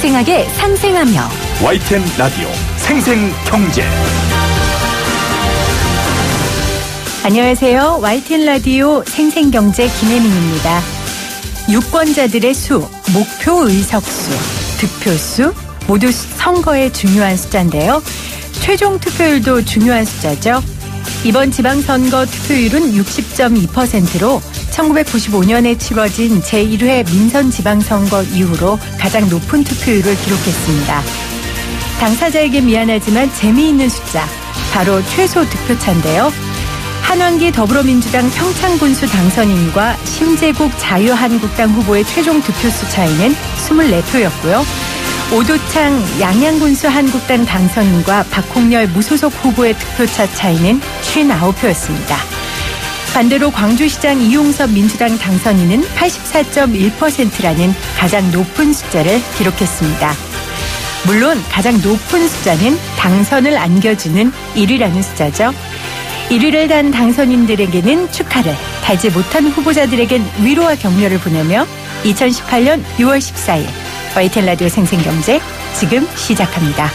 생생하게 상생하며 YTN 라디오 생생경제. 안녕하세요. YTN 라디오 생생경제 김혜민입니다. 유권자들의 수, 목표 의석수, 득표수 모두 선거에 중요한 숫자인데요. 최종 투표율도 중요한 숫자죠. 이번 지방선거 투표율은 60.2%로 1995년에 치러진 제1회 민선지방선거 이후로 가장 높은 투표율을 기록했습니다. 당사자에게 미안하지만 재미있는 숫자, 바로 최소 득표차인데요. 한왕기 더불어민주당 평창군수 당선인과 심재국 자유한국당 후보의 최종 득표수 차이는 24표였고요. 오도창 양양군수 한국당 당선인과 박홍렬 무소속 후보의 득표차 차이는 59표였습니다. 반대로 광주시장 이용섭 민주당 당선인은 84.1%라는 가장 높은 숫자를 기록했습니다. 물론 가장 높은 숫자는 당선을 안겨주는 1위라는 숫자죠. 1위를 단 당선인들에게는 축하를, 달지 못한 후보자들에겐 위로와 격려를 보내며 2018년 6월 14일 YTN 라디오 생생경제 지금 시작합니다.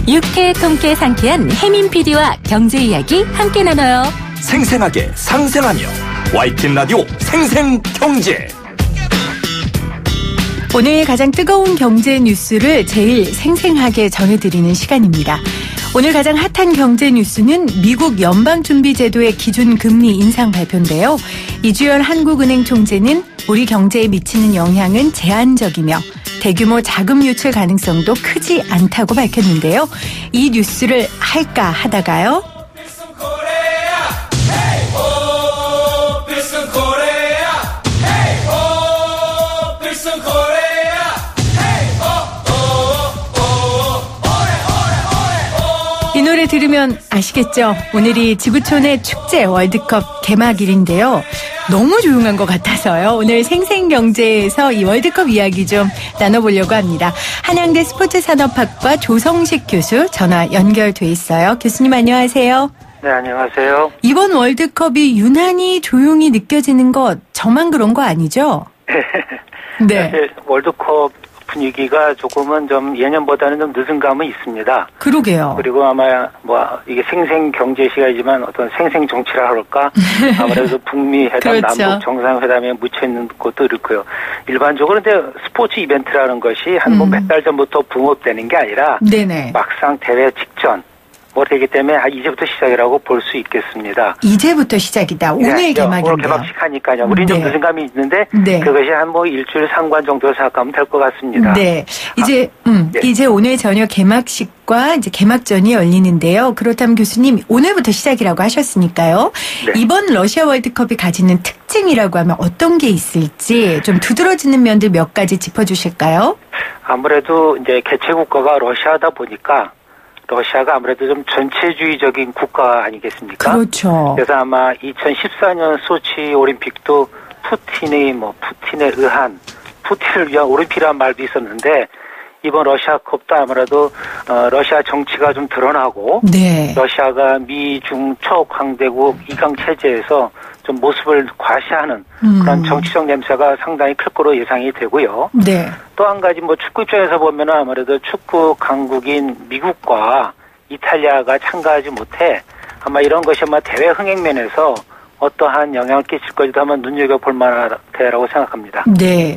유쾌 통쾌 상쾌한 혜민 PD와 경제 이야기 함께 나눠요. 생생하게 상생하며 YTN 라디오 생생경제. 오늘 가장 뜨거운 경제 뉴스를 제일 생생하게 전해드리는 시간입니다. 오늘 가장 핫한 경제 뉴스는 미국 연방준비제도의 기준금리 인상 발표인데요. 이주열 한국은행 총재는 우리 경제에 미치는 영향은 제한적이며 대규모 자금 유출 가능성도 크지 않다고 밝혔는데요. 이 뉴스를 할까 하다가요. 이 노래 들으면 아시겠죠? 오늘이 지구촌의 축제 월드컵 개막일인데요. 너무 조용한 것 같아서요. 오늘 생생경제에서 이 월드컵 이야기 좀 나눠보려고 합니다. 한양대 스포츠산업학과 조성식 교수 전화 연결돼 있어요. 교수님 안녕하세요. 네, 안녕하세요. 이번 월드컵이 유난히 조용히 느껴지는 것 저만 그런 거 아니죠? 네. 사실 월드컵 분위기가 조금은 좀 예년보다는 좀 늦은 감은 있습니다. 그러게요. 그리고 아마 이게 생생 경제 시간이지만 어떤 생생 정치라 할까? 아무래도 북미 회담, 그렇죠. 남북 정상회담에 묻혀 있는 것도 그렇고요. 일반적으로 근데 스포츠 이벤트라는 것이 한 몇 달 전부터 붕업되는 게 아니라 네네. 막상 대회 직전 되기 때문에 이제부터 시작이라고 볼 수 있겠습니다. 이제부터 시작이다. 오늘 네, 개막인데요. 오늘 개막식 하니까요. 우리는 좀 늦은 감이 있는데 네. 그것이 한 일주일 상관 정도 생각하면 될 것 같습니다. 네. 네. 이제 오늘 저녁 개막식과 이제 개막전이 열리는데요. 그렇다면 교수님 오늘부터 시작이라고 하셨으니까요. 네. 이번 러시아 월드컵이 가지는 특징이라고 하면 어떤 게 있을지 좀 두드러지는 면들 몇 가지 짚어주실까요? 아무래도 이제 개최 국가가 러시아다 보니까 러시아가 아무래도 좀 전체주의적인 국가 아니겠습니까? 그렇죠. 그래서 아마 2014년 소치 올림픽도 푸틴에 의한 푸틴을 위한 올림픽이라는 말도 있었는데 이번 러시아컵도 아무래도 러시아 정치가 좀 드러나고 네. 러시아가 미중 초강대국 이강 체제에서 좀 모습을 과시하는 그런 정치적 냄새가 상당히 클 거로 예상이 되고요. 네. 또 한 가지 축구 입장에서 보면은 아무래도 축구 강국인 미국과 이탈리아가 참가하지 못해 아마 이런 것이 대회 흥행면에서 어떠한 영향을 끼칠 것이도 한번 눈여겨볼 만한 대회라고 생각합니다. 네.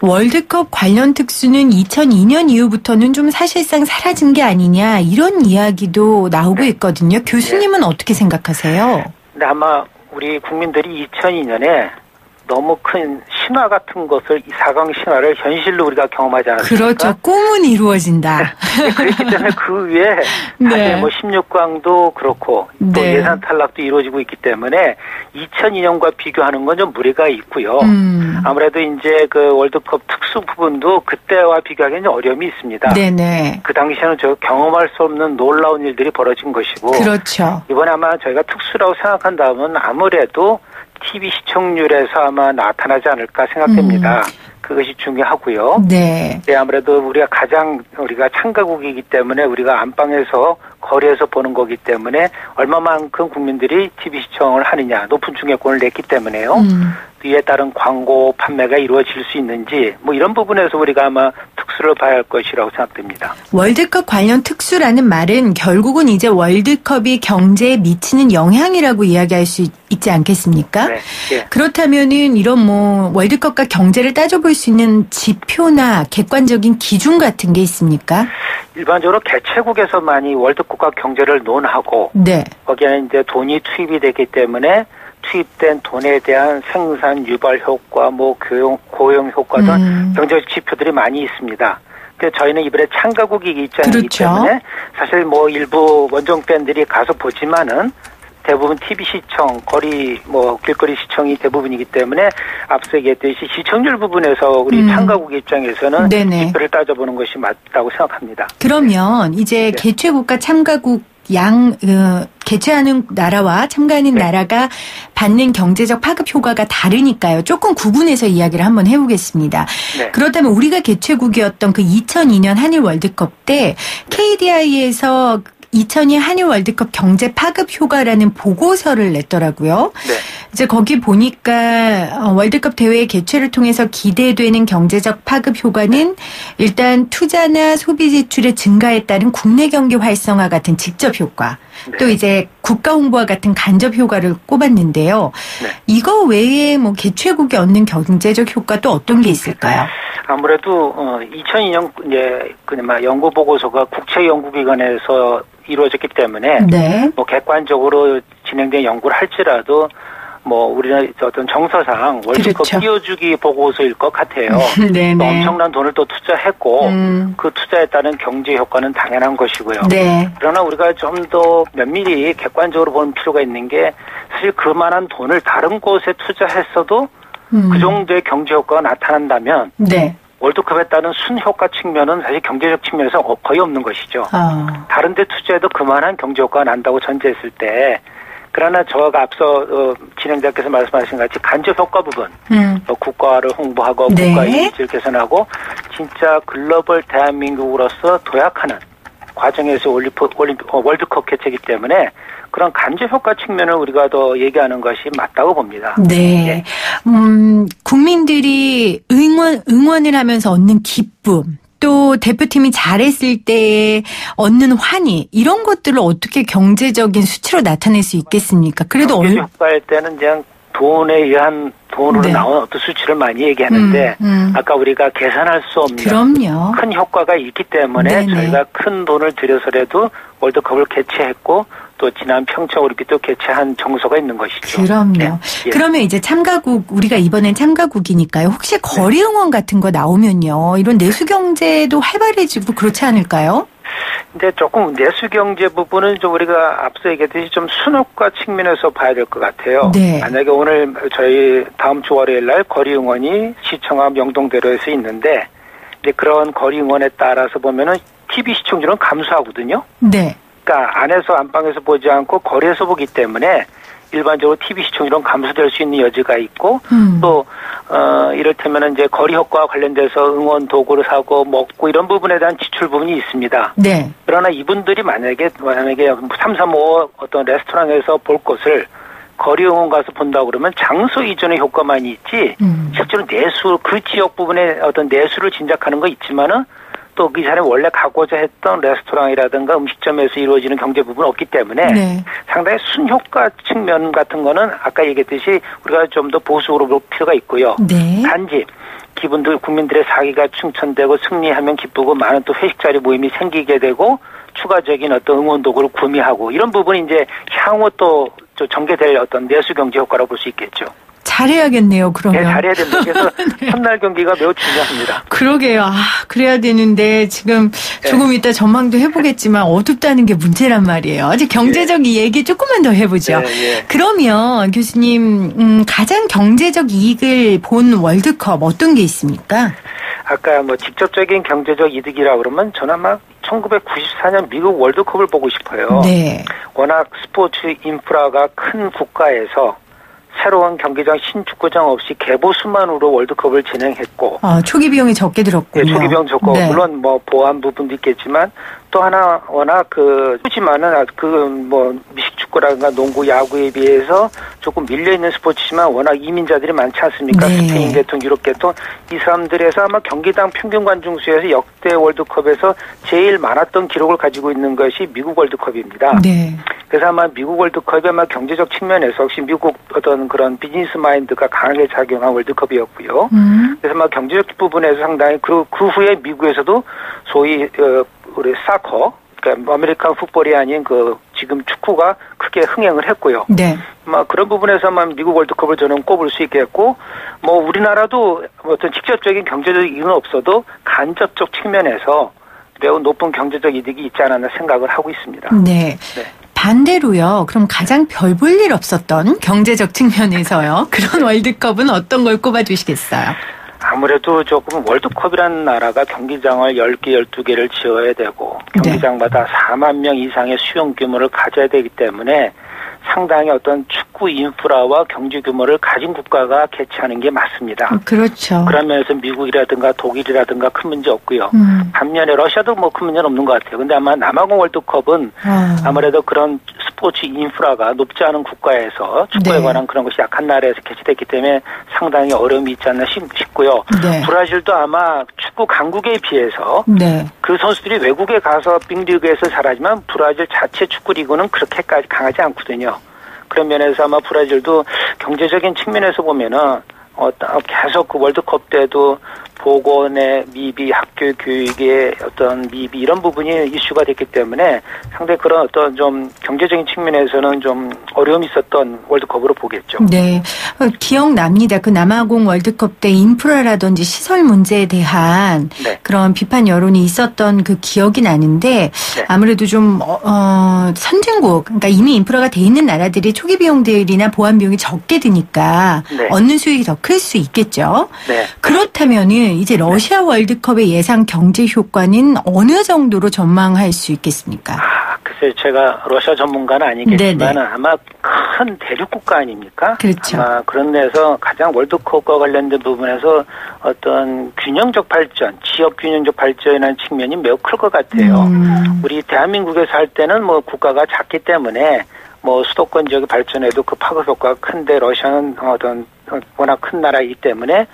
월드컵 관련 특수는 2002년 이후부터는 좀 사실상 사라진 게 아니냐 이런 이야기도 나오고 있거든요. 교수님은 어떻게 생각하세요? 근데 아마 우리 국민들이 2002년에 너무 큰 신화 같은 것을 이 4강 신화를 현실로 우리가 경험하지 않았습니까? 그렇죠. 꿈은 이루어진다. 그렇기 때문에 그 위에 네. 16강도 그렇고 또 네. 예산 탈락도 이루어지고 있기 때문에 2002년과 비교하는 건 좀 무리가 있고요. 아무래도 이제 그 월드컵 특수 부분도 그때와 비교하기는 어려움이 있습니다. 네네. 그 당시에는 저 경험할 수 없는 놀라운 일들이 벌어진 것이고 그렇죠. 이번에 아마 저희가 특수라고 생각한다면 아무래도 TV 시청률에서 아마 나타나지 않을까 생각됩니다. 그것이 중요하고요. 네. 네, 아무래도 우리가 참가국이기 때문에 우리가 안방에서 거리에서 보는 거기 때문에 얼마만큼 국민들이 TV 시청을 하느냐, 높은 중계권을 냈기 때문에요. 이에 따른 광고 판매가 이루어질 수 있는지 뭐 이런 부분에서 우리가 아마 특수를 봐야 할 것이라고 생각됩니다. 월드컵 관련 특수라는 말은 결국은 이제 월드컵이 경제에 미치는 영향이라고 이야기할 수 있지 않겠습니까? 네. 예. 그렇다면은 이런 뭐 월드컵과 경제를 따져볼 수 있는 지표나 객관적인 기준 같은 게 있습니까? 일반적으로 개최국에서 많이 월드컵과 경제를 논하고 네. 거기에는 이제 돈이 투입이 되기 때문에 투입된 돈에 대한 생산 유발 효과, 뭐 고용 효과 등 경제적 지표들이 많이 있습니다. 근데 저희는 이번에 참가국이 입장이기 그렇죠. 때문에 사실 뭐 일부 원정 팬들이 가서 보지만은 대부분 TV 시청, 길거리 시청이 대부분이기 때문에 앞서 얘기했듯이 시청률 부분에서 우리 참가국 입장에서는 지표를 따져보는 것이 맞다고 생각합니다. 그러면 이제 네. 개최국과 참가국 개최하는 나라와 참가하는 나라가 받는 경제적 파급 효과가 다르니까요. 조금 구분해서 이야기를 한번 해보겠습니다. 네. 그렇다면 우리가 개최국이었던 그 2002년 한일 월드컵 때 KDI에서 2002 한일 월드컵 경제 파급 효과라는 보고서를 냈더라고요. 네. 이제 거기 보니까 월드컵 대회 개최를 통해서 기대되는 경제적 파급 효과는 일단 투자나 소비 지출의 증가에 따른 국내 경기 활성화 같은 직접 효과, 네. 또 이제 국가 홍보와 같은 간접 효과를 꼽았는데요. 네. 이거 외에 뭐 개최국이 얻는 경제적 효과 또 어떤 게 있을까요? 아무래도 2002년 이제 연구 보고서가 국제 연구기관에서 이루어졌기 때문에 네. 뭐 객관적으로 진행된 연구를 할지라도 뭐 우리는 어떤 정서상 월드컵 그렇죠. 띄워주기 보고서일 것 같아요. 네네. 또 엄청난 돈을 또 투자했고 그 투자에 따른 경제 효과는 당연한 것이고요. 네. 그러나 우리가 좀 더 면밀히 객관적으로 보는 필요가 있는 게 사실 그만한 돈을 다른 곳에 투자했어도 그 정도의 경제 효과가 나타난다면 네. 월드컵에 따른 순효과 측면은 사실 경제적 측면에서 거의 없는 것이죠. 다른 데 투자해도 그만한 경제 효과가 난다고 전제했을 때 그러나 저가 앞서 진행자께서 말씀하신 같이 간접 효과 부분 국가를 홍보하고 네. 국가 이미지를 개선하고 진짜 글로벌 대한민국으로서 도약하는 과정에서 월드컵 개최이기 때문에 그런 간접 효과 측면을 우리가 더 얘기하는 것이 맞다고 봅니다. 네. 예. 국민들이 응원을 하면서 얻는 기쁨, 또 대표팀이 잘했을 때 얻는 환희, 이런 것들을 어떻게 경제적인 수치로 나타낼 수 있겠습니까? 그래도 경제 효과일 때는 그냥 돈에 의한 돈으로 네. 나온 어떤 수치를 많이 얘기하는데 아까 우리가 계산할 수 없는 그럼요. 큰 효과가 있기 때문에 네네. 저희가 큰 돈을 들여서라도 월드컵을 개최했고 또 지난 평창올림픽도 개최한 정서가 있는 것이죠. 그럼요. 네. 예. 그러면 이제 참가국, 우리가 이번엔 참가국이니까요. 혹시 거리 응원 같은 거 나오면요. 이런 내수 경제도 활발해지고 그렇지 않을까요? 근데 조금 내수 경제 부분은 좀 우리가 앞서 얘기했듯이 좀 순효과 측면에서 봐야 될 것 같아요. 네. 만약에 오늘 저희 다음 주 월요일 날 거리 응원이 시청 앞 영동대로에서 있는데 근데 그런 거리 응원에 따라서 보면은 TV 시청률은 감소하거든요. 네. 그러니까 안에서 안방에서 보지 않고 거리에서 보기 때문에 일반적으로 TV 시청률은 감소될 수 있는 여지가 있고 또 이를테면 이제 거리 효과와 관련돼서 응원 도구를 사고 먹고 이런 부분에 대한 지출 부분이 있습니다. 네. 그러나 이분들이 만약에 335 어떤 레스토랑에서 볼 것을 거리 응원 가서 본다고 그러면 장소 이전의 효과만이 있지 실제로 내수 그 지역 부분에 어떤 내수를 진작하는 거 있지만은 또 그 사람이 원래 가고자 했던 레스토랑이라든가 음식점에서 이루어지는 경제 부분은 없기 때문에 네. 상당히 순효과 측면 같은 거는 아까 얘기했듯이 우리가 좀 더 보수적으로 볼 필요가 있고요. 네. 단지 국민들의 사기가 충천되고 승리하면 기쁘고 많은 또 회식 자리 모임이 생기게 되고 추가적인 어떤 응원 도구를 구매하고 이런 부분이 이제 향후 또 전개될 어떤 내수 경제 효과라고 볼 수 있겠죠. 잘해야겠네요, 그러면. 네, 잘해야 됩니다. 그래서 네. 첫날 경기가 매우 중요합니다. 그러게요. 그래야 되는데 지금 조금 이따 전망도 해보겠지만 어둡다는 게 문제란 말이에요. 아직 경제적 이 얘기 조금만 더 해보죠. 예. 그러면 교수님 가장 경제적 이익을 본 월드컵 어떤 게 있습니까? 아까 뭐 직접적인 경제적 이득이라 그러면 저는 아마 1994년 미국 월드컵을 보고 싶어요. 네. 워낙 스포츠 인프라가 큰 국가에서 새로운 경기장 신축구장 없이 개보수만으로 월드컵을 진행했고 초기 비용이 적게 들었군요. 예, 초기 비용 적고 네. 물론 뭐 보안 부분도 있겠지만 또 하나 워낙 하지만은 미식축구라든가 농구, 야구에 비해서 조금 밀려 있는 스포츠지만 워낙 이민자들이 많지 않습니까? 네. 스페인 계통, 유럽 계통 이 사람들에서 아마 경기당 평균 관중 수에서 역대 월드컵에서 제일 많았던 기록을 가지고 있는 것이 미국 월드컵입니다. 네. 그래서 아마 미국 월드컵이 아마 경제적 측면에서 혹시 미국 어떤 그런 비즈니스 마인드가 강하게 작용한 월드컵이었고요. 그래서 아마 경제적 부분에서 상당히 그 후에 미국에서도 소위 우리 사커, 그러니까 아메리칸 풋볼이 아닌 지금 축구가 크게 흥행을 했고요. 네. 그런 부분에서만 미국 월드컵을 저는 꼽을 수 있겠고, 우리나라도 어떤 직접적인 경제적 이익은 없어도 간접적 측면에서 매우 높은 경제적 이득이 있지 않았나 생각을 하고 있습니다. 네. 네. 반대로요. 그럼 가장 별 볼 일 없었던 경제적 측면에서요. 그런 월드컵은 어떤 걸 꼽아주시겠어요? 아무래도 조금 월드컵이라는 나라가 경기장을 10개, 12개를 지어야 되고 경기장마다 4만 명 이상의 수용 규모를 가져야 되기 때문에 상당히 어떤 축구 인프라와 경제 규모를 가진 국가가 개최하는 게 맞습니다. 그렇죠. 그런 면에서 미국이라든가 독일이라든가 큰 문제 없고요. 반면에 러시아도 큰 문제는 없는 것 같아요. 근데 아마 남아공 월드컵은 아무래도 그런 스포츠 인프라가 높지 않은 국가에서 축구에 관한 그런 것이 약한 나라에서 개최됐기 때문에 상당히 어려움이 있지 않나 싶고요. 네. 브라질도 아마 축구 강국에 비해서 그 선수들이 외국에 가서 빅리그에서 잘하지만 브라질 자체 축구 리그는 그렇게까지 강하지 않거든요. 그런 면에서 아마 브라질도 경제적인 측면에서 보면은 계속 그 월드컵 때도 보건의 미비, 학교 교육의 어떤 미비 이런 부분이 이슈가 됐기 때문에 상당히 그런 어떤 좀 경제적인 측면에서는 좀 어려움이 있었던 월드컵으로 보겠죠. 네. 기억납니다. 그 남아공 월드컵 때 인프라라든지 시설 문제에 대한 그런 비판 여론이 있었던 그 기억이 나는데 아무래도 좀 선진국, 그러니까 이미 인프라가 돼 있는 나라들이 초기 비용들이나 보안 비용이 적게 드니까 얻는 수익이 더 클 수 있겠죠. 그렇다면은 이제 러시아 월드컵의 예상 경제 효과는 어느 정도로 전망할 수 있겠습니까? 글쎄요, 제가 러시아 전문가는 아니겠지만 아마 큰 대륙 국가 아닙니까? 그렇죠. 아마 그런 데서 가장 월드컵과 관련된 부분에서 어떤 균형적 발전, 지역 균형적 발전이라는 측면이 매우 클 것 같아요. 우리 대한민국에서 할 때는 국가가 작기 때문에 수도권 지역의 발전에도 그 파급 효과가 큰데 러시아는 워낙 큰 나라이기 때문에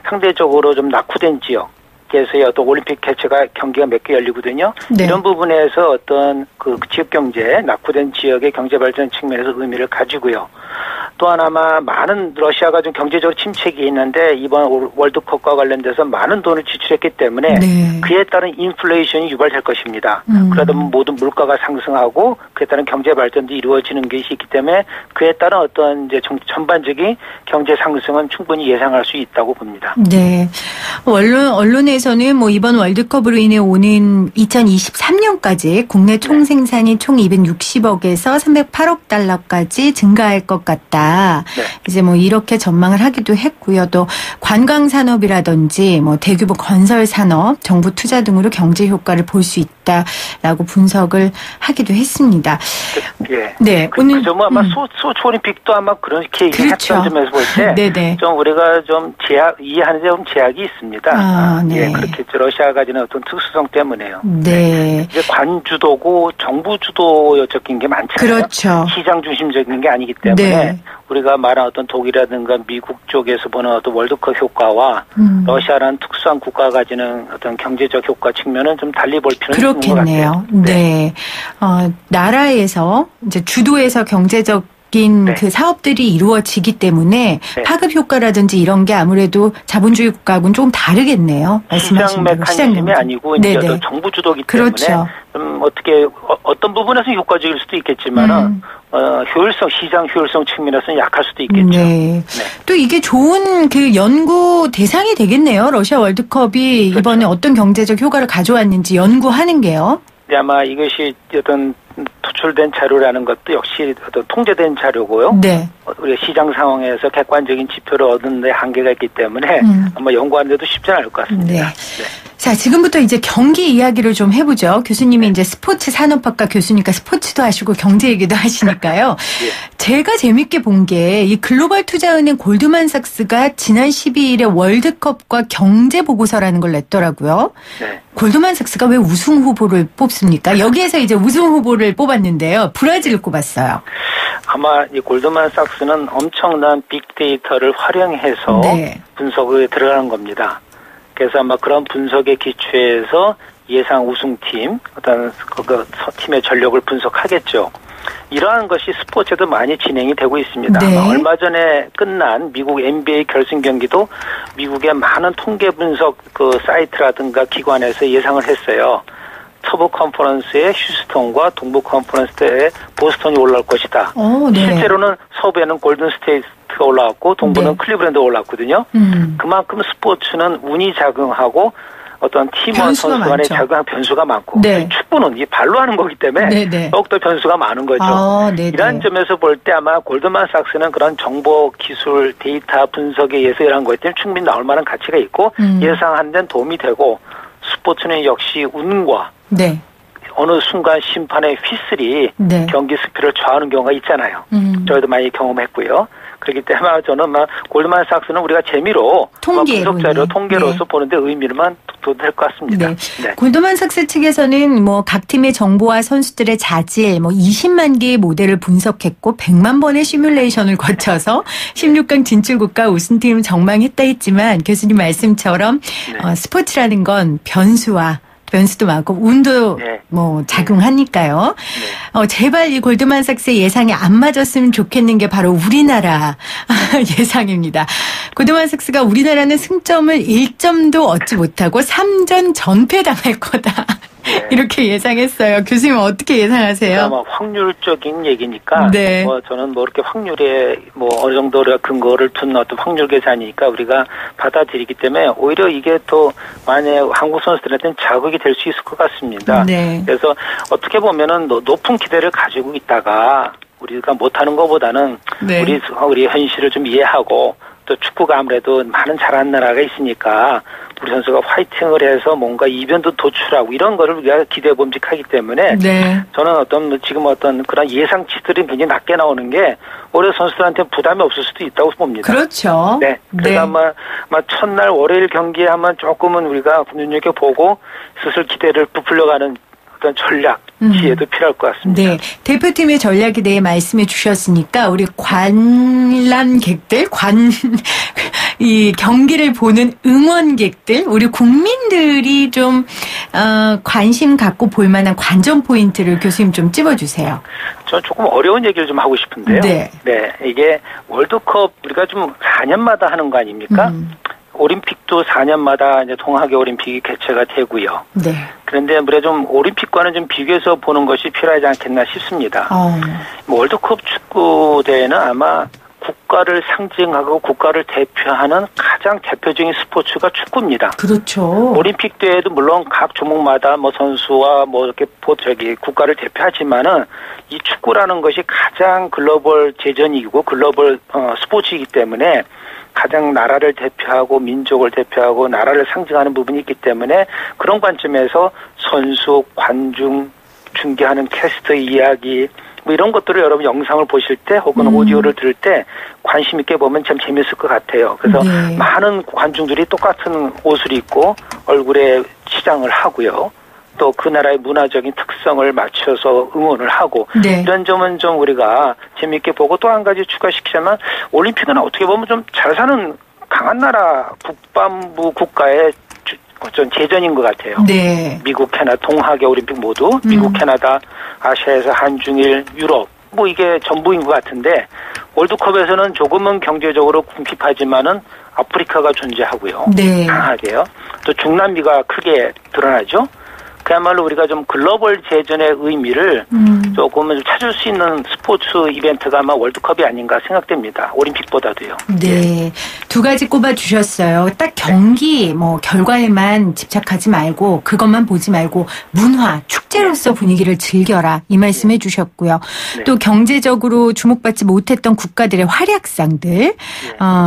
상대적으로 좀 낙후된 지역에서의 어떤 올림픽 개최가 경기가 몇 개 열리거든요. 이런 부분에서 어떤 그 지역 경제, 낙후된 지역의 경제 발전 측면에서 의미를 가지고요. 또한 아마 많은 러시아가 좀 경제적으로 침체기에 있는데 이번 월드컵과 관련돼서 많은 돈을 지출했기 때문에 그에 따른 인플레이션이 유발될 것입니다. 그러다 보면 모든 물가가 상승하고 그에 따른 경제 발전도 이루어지는 것이 있기 때문에 그에 따른 어떤 이제 전반적인 경제 상승은 충분히 예상할 수 있다고 봅니다. 네. 언론에서는 이번 월드컵으로 인해 오는 2023년까지 국내 총생산이 총 260억에서 308억 달러까지 증가할 것 같다. 이제 이렇게 전망을 하기도 했고요. 또 관광 산업이라든지 대규모 건설 산업, 정부 투자 등으로 경제 효과를 볼 수 있다라고 분석을 하기도 했습니다. 네. 오늘 그 점은 아마 소치 올림픽도 아마 그렇게 얘기했던 점에서 볼 때 좀 우리가 좀 이해하는 데 좀 제약이 있습니다. 그렇겠죠. 러시아가 가지는 어떤 특수성 때문에요. 이제 관주도고 정부 주도적인 게 많잖아요. 그렇죠. 시장 중심적인 게 아니기 때문에 우리가 말한 어떤 독일이라든가 미국 쪽에서 보는 어떤 월드컵 효과와 러시아라는 특수한 국가가 가지는 어떤 경제적 효과 측면은 좀 달리 볼 필요는 있는 것 같아요. 네. 나라에서 이제 주도에서 경제적 그 사업들이 이루어지기 때문에 파급 효과라든지 이런 게 아무래도 자본주의 국가하고는 조금 다르겠네요. 시장 메커니즘이 아니고 이제 어떤 정부 주도기 때문에 어떻게 어떤 부분에서 효과적일 수도 있겠지만은 효율성, 시장 효율성 측면에서는 약할 수도 있겠죠. 또 이게 좋은 그 연구 대상이 되겠네요. 러시아 월드컵이 이번에 어떤 경제적 효과를 가져왔는지 연구하는 게요. 아마 이것이 어떤 도출된 자료라는 것도 역시 어떤 통제된 자료고요. 우리가 시장 상황에서 객관적인 지표를 얻는 데 한계가 있기 때문에 아마 연구하는 데도 쉽지 않을 것 같습니다. 자, 지금부터 이제 경기 이야기를 좀 해보죠. 교수님이 이제 스포츠 산업학과 교수니까 스포츠도 하시고 경제 얘기도 하시니까요. 예. 제가 재밌게 본 게 이 글로벌 투자은행 골드만삭스가 지난 12일에 월드컵과 경제 보고서라는 걸 냈더라고요. 네. 골드만삭스가 왜 우승 후보를 뽑습니까? 여기에서 이제 우승 후보를 뽑았는데요. 브라질을 꼽았어요. 아마 이 골드만삭스는 엄청난 빅데이터를 활용해서 네. 분석에 들어가는 겁니다. 그래서 아마 그런 분석에 기초해서 예상 우승팀, 어떤 그 팀의 전력을 분석하겠죠. 이러한 것이 스포츠에도 많이 진행이 되고 있습니다. 네. 얼마 전에 끝난 미국 NBA 결승 경기도 미국의 많은 통계 분석 그 사이트라든가 기관에서 예상을 했어요. 서부 컨퍼런스의 휴스턴과 동부 컨퍼런스의 보스턴이 올라올 것이다. 네. 실제로는 서부에는 골든 스테이트가 올라왔고 동부는 네. 클리브랜드가 올라왔거든요. 그만큼 스포츠는 운이 작용하고 어떤 팀원 선수 간의 작용한 변수가 많고 네. 축구는 이 발로 하는 거기 때문에 네네. 더욱더 변수가 많은 거죠. 이러한 점에서 볼 때 아마 골드만삭스는 그런 정보 기술 데이터 분석에 의해서 이러한 거기 때문에 충분히 나올 만한 가치가 있고 예상하는 데는 도움이 되고 스포츠는 역시 운과 네. 어느 순간 심판의 휘슬이 네. 경기 스피드를 좌우하는 경우가 있잖아요. 저희도 많이 경험했고요. 그렇기 때문에 저는 골드만삭스는 우리가 재미로 분석자료 통계로서 네. 보는데 의미로만 둬도 될 것 같습니다. 네. 네. 골드만삭스 측에서는 뭐 각 팀의 정보와 선수들의 자질, 20만 개의 모델을 분석했고 100만 번의 시뮬레이션을 거쳐서 16강 진출국가 우승팀 정망했다 했지만 교수님 말씀처럼 네. 스포츠라는 건 변수도 많고 운도 네. 작용하니까요. 네. 제발 이 골드만삭스의 예상이 안 맞았으면 좋겠는 게 바로 우리나라 예상입니다. 골드만삭스가 우리나라는 승점을 1점도 얻지 못하고 3전 전패당할 거다. 네. 이렇게 예상했어요. 교수님 어떻게 예상하세요? 아마 확률적인 얘기니까 네. 저는 이렇게 확률에 어느 정도 근거를 둔 어떤 확률 계산이니까 우리가 받아들이기 때문에 오히려 이게 또 만약에 한국 선수들한테는 자극이 될 수 있을 것 같습니다. 네. 그래서 어떻게 보면은 높은 기대를 가지고 있다가 우리가 못하는 것보다는 네. 우리 현실을 좀 이해하고 또 축구가 아무래도 많은 잘하는 나라가 있으니까 우리 선수가 화이팅을 해서 뭔가 이변도 도출하고 이런 거를 우리가 기대 범직하기 때문에 네. 저는 지금 그런 예상치들이 굉장히 낮게 나오는 게 올해 선수들한테 부담이 없을 수도 있다고 봅니다. 그렇죠. 네. 그래서 네. 아마 첫날 월요일 경기에 아마 조금은 우리가 눈여겨보고 슬슬 기대를 부풀려가는 어떤 전략, 지혜도 필요할 것 같습니다. 네. 대표팀의 전략에 대해 말씀해 주셨으니까 우리 관람객들, 이 경기를 보는 응원객들, 우리 국민들이 좀 관심 갖고 볼 만한 관전 포인트를 교수님 좀 찝어주세요. 저는 조금 어려운 얘기를 좀 하고 싶은데요. 네. 네. 이게 월드컵 우리가 좀 4년마다 하는 거 아닙니까? 올림픽도 4년마다 이제 동학의 올림픽이 개최가 되고요. 네. 그런데 아무래도 좀 올림픽과는 좀 비교해서 보는 것이 필요하지 않겠나 싶습니다. 월드컵 축구 대회는 아마 국가를 상징하고 국가를 대표하는 가장 대표적인 스포츠가 축구입니다. 그렇죠. 올림픽 대회도 물론 각 종목마다 선수와 이렇게 국가를 대표하지만은 이 축구라는 것이 가장 글로벌 제전이고 글로벌 스포츠이기 때문에 가장 나라를 대표하고 민족을 대표하고 나라를 상징하는 부분이 있기 때문에 그런 관점에서 선수, 관중, 중계하는 캐스터의 이야기 이런 것들을 여러분 영상을 보실 때 혹은 오디오를 들을 때 관심 있게 보면 참 재밌을 것 같아요. 그래서 네. 많은 관중들이 똑같은 옷을 입고 얼굴에 치장을 하고요. 또 그 나라의 문화적인 특성을 맞춰서 응원을 하고 네. 이런 점은 좀 우리가 재미있게 보고 또 한 가지 추가시키자면 올림픽은 어떻게 보면 좀 잘 사는 강한 나라 북반부 국가의 어떤 제전인 것 같아요. 네. 미국, 캐나다, 동학의 올림픽 모두 미국, 캐나다, 아시아에서 한중일, 유럽 이게 전부인 것 같은데 월드컵에서는 조금은 경제적으로 궁핍하지만은 아프리카가 존재하고요. 네. 강하게요. 또 중남미가 크게 드러나죠. 그야말로 우리가 좀 글로벌 제전의 의미를 조금은 좀 찾을 수 있는 스포츠 이벤트가 아마 월드컵이 아닌가 생각됩니다. 올림픽보다도요. 네. 두 가지 꼽아주셨어요. 딱 경기, 결과에만 집착하지 말고, 그것만 보지 말고, 문화, 축제로서 분위기를 즐겨라. 이 말씀 해주셨고요. 네. 또 경제적으로 주목받지 못했던 국가들의 활약상들,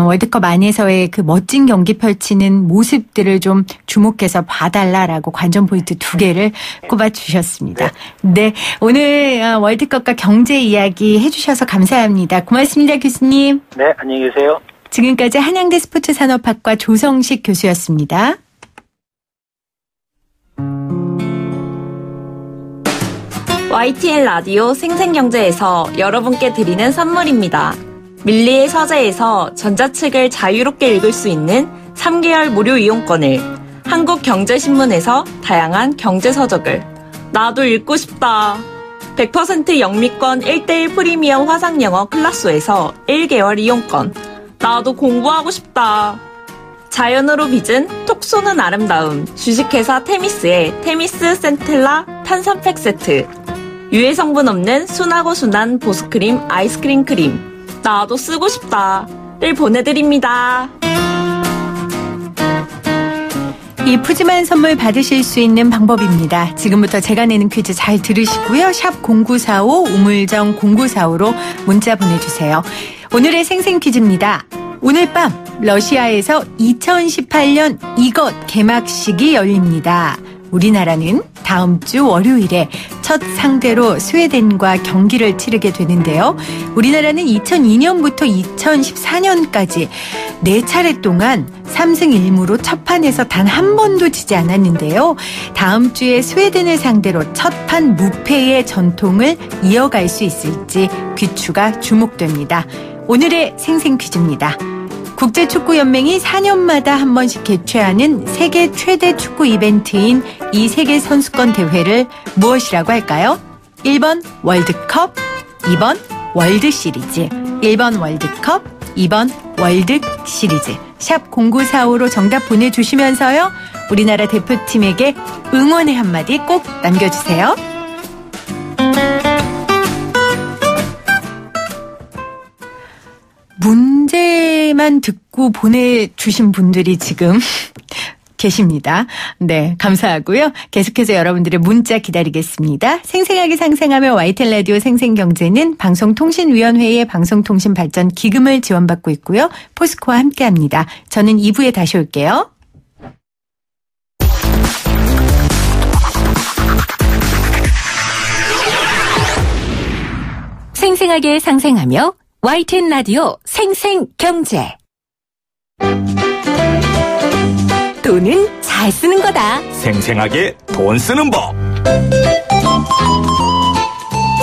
월드컵 안에서의 그 멋진 경기 펼치는 모습들을 좀 주목해서 봐달라라고 관전 포인트 2개를 꼽아주셨습니다. 네. 오늘 월드컵과 경제 이야기 해주셔서 감사합니다. 고맙습니다, 교수님. 네, 안녕히 계세요. 지금까지 한양대 스포츠산업학과 조성식 교수였습니다. YTN 라디오 생생경제에서 여러분께 드리는 선물입니다. 밀리의 서재에서 전자책을 자유롭게 읽을 수 있는 3개월 무료 이용권을, 한국경제신문에서 다양한 경제서적을, 나도 읽고 싶다. 100% 영미권 1:1 프리미엄 화상영어 클라소에서 1개월 이용권, 나도 공부하고 싶다. 자연으로 빚은 톡 쏘는 아름다움, 주식회사 테미스의 테미스 센텔라 탄산팩 세트, 유해 성분 없는 순하고 순한 보습크림 아이스크림 크림, 나도 쓰고 싶다를 보내드립니다. 이 푸짐한 선물 받으실 수 있는 방법입니다. 지금부터 제가 내는 퀴즈 잘 들으시고요. 샵 0945 우물정 0945로 문자 보내주세요. 오늘의 생생 퀴즈입니다. 오늘 밤 러시아에서 2018년 이것 개막식이 열립니다. 우리나라는 다음 주 월요일에 첫 상대로 스웨덴과 경기를 치르게 되는데요. 우리나라는 2002년부터 2014년까지 4차례 동안 3승 1무로 첫 판에서 단 한 번도 지지 않았는데요. 다음 주에 스웨덴을 상대로 첫 판 무패의 전통을 이어갈 수 있을지 귀추가 주목됩니다. 오늘의 생생 퀴즈입니다. 국제축구연맹이 4년마다 한 번씩 개최하는 세계 최대 축구 이벤트인 이 세계 선수권 대회를 무엇이라고 할까요? 1번 월드컵, 2번 월드시리즈. 1번 월드컵, 2번 월드시리즈. 샵 0945로 정답 보내주시면서요. 우리나라 대표팀에게 응원의 한마디 꼭 남겨주세요. 문제만 듣고 보내주신 분들이 지금 계십니다. 네, 감사하고요. 계속해서 여러분들의 문자 기다리겠습니다. 생생하게 상생하며 YTN 라디오 생생경제는 방송통신위원회의 방송통신발전 기금을 지원받고 있고요. 포스코와 함께합니다. 저는 2부에 다시 올게요. 생생하게 상생하며 YTN 라디오 생생경제. 돈은 잘 쓰는 거다. 생생하게 돈 쓰는 법.